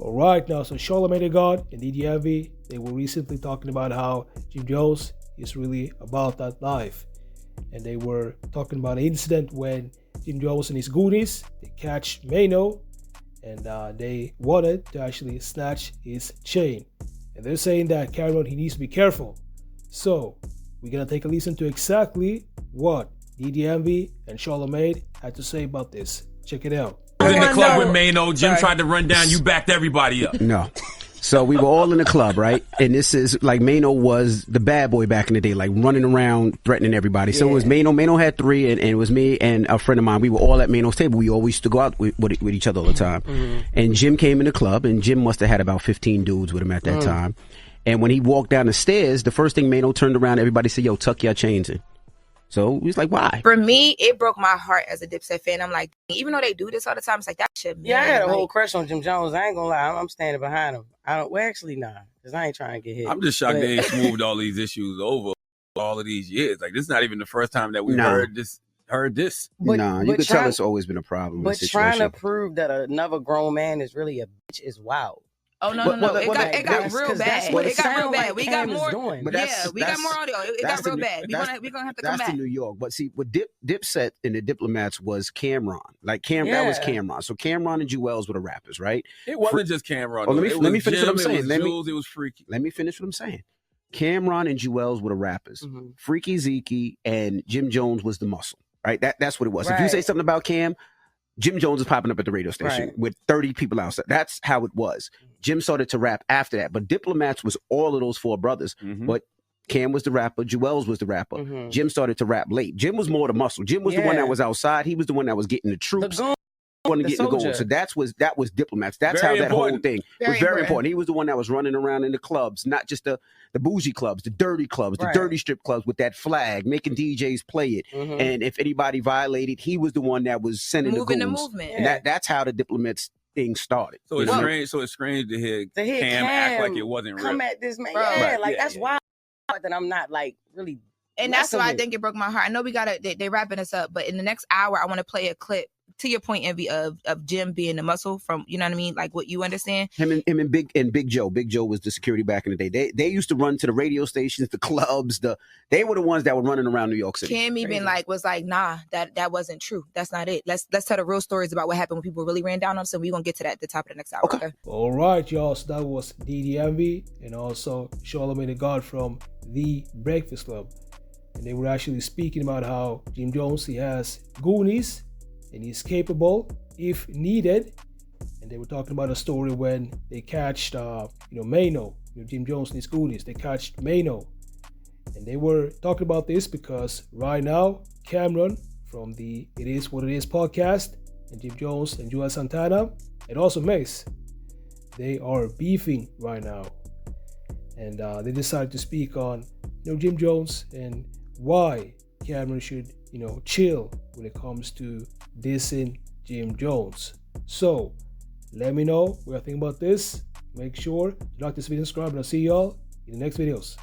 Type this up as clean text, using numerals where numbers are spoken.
All right, now, so Charlamagne the God and DDMV, they were recently talking about how Jim Jones is really about that life. And they were talking about an incident when Jim Jones and his goonies, they catch Mano, and they wanted to actually snatch his chain. And they're saying that Cameron, he needs to be careful. So, we're going to take a listen to exactly what DDMV and Charlamagne had to say about this. Check it out. In the club with Mano, Jim tried to run down, you backed everybody up. No. So we were all in the club, right? And this is like Mano was the bad boy back in the day, like running around threatening everybody. So it was Mano. Mano had three, and it was me and a friend of mine. We were all at Mano's table. We always used to go out with each other all the time. And Jim came in the club, and Jim must have had about 15 dudes with him at that time. And when he walked down the stairs, the first thing Mano turned around, everybody said, "Yo, tuck your chains in." So he's like, why? For me, it broke my heart as a Dipset fan. I'm like, even though they do this all the time, it's like, that shit, man. Yeah, I had a like, whole crush on Jim Jones. I ain't gonna lie. I'm standing behind him. Well, actually, nah, because I ain't trying to get hit. I'm just shocked they ain't smoothed all these issues over all of these years. Like, this is not even the first time that we've heard this. You could tell it's always been a problem. But trying to prove that another grown man is really a bitch is wild. Oh, no. It got real bad. It got real bad. We got more. We got more audio. It got real bad. We're going to have to come back. That's the New York. But see, what Dipset and the Diplomats was Cameron. Like, that was Cameron. So Cameron and Juelz were the rappers, right? It wasn't just Cameron. Oh, let me finish what I'm saying. It was Freaky. Let me finish what I'm saying. Cameron and Juelz were the rappers. Freaky Zeke and Jim Jones was the muscle, right? That's what it was. If you say something about Cam, Jim Jones is popping up at the radio station with 30 people outside. That's how it was. Jim started to rap after that. But Diplomats was all of those four brothers. But Cam was the rapper. Juelz was the rapper. Jim started to rap late. Jim was more the muscle. Jim was the one that was outside. He was the one that was getting the troops. So that was Diplomats. That's very how that important. whole thing was very important. He was the one that was running around in the clubs, not just the bougie clubs, the dirty clubs, the dirty strip clubs with that flag, making DJs play it. And if anybody violated, he was the one that was sending the movement. And that's how the Diplomats thing started. So it's strange. So it's strange to hear Cam act like it wasn't real. Come at this man, that's wild. That I'm not like really. And that's why I think it broke my heart. I know they wrapping us up, but in the next hour, I want to play a clip to your point, Envy, of Jim being the muscle from, you know what I mean? Like what you understand. Him and Big Joe. Big Joe was the security back in the day. They used to run to the radio stations, the clubs, they were the ones that were running around New York City. Cam even was like, nah, that wasn't true. That's not it. Let's tell the real stories about what happened when people really ran down on us, and we're gonna get to that at the top of the next hour. Okay. All right, y'all. So that was DDMV and also Charlamagne the God from The Breakfast Club. And they were actually speaking about how Jim Jones, he has goonies and he's capable if needed. And they were talking about a story when they catched, Mano, Jim Jones and his goonies. They catched Mano. And they were talking about this because right now, Cameron from the It Is What It Is podcast and Jim Jones and Juelz Santana and also Mase, they are beefing right now. And they decided to speak on, Jim Jones and why Cameron should, chill when it comes to dissing Jim Jones. So, let me know what you think about this. Make sure to like this video, subscribe, and I'll see y'all in the next videos.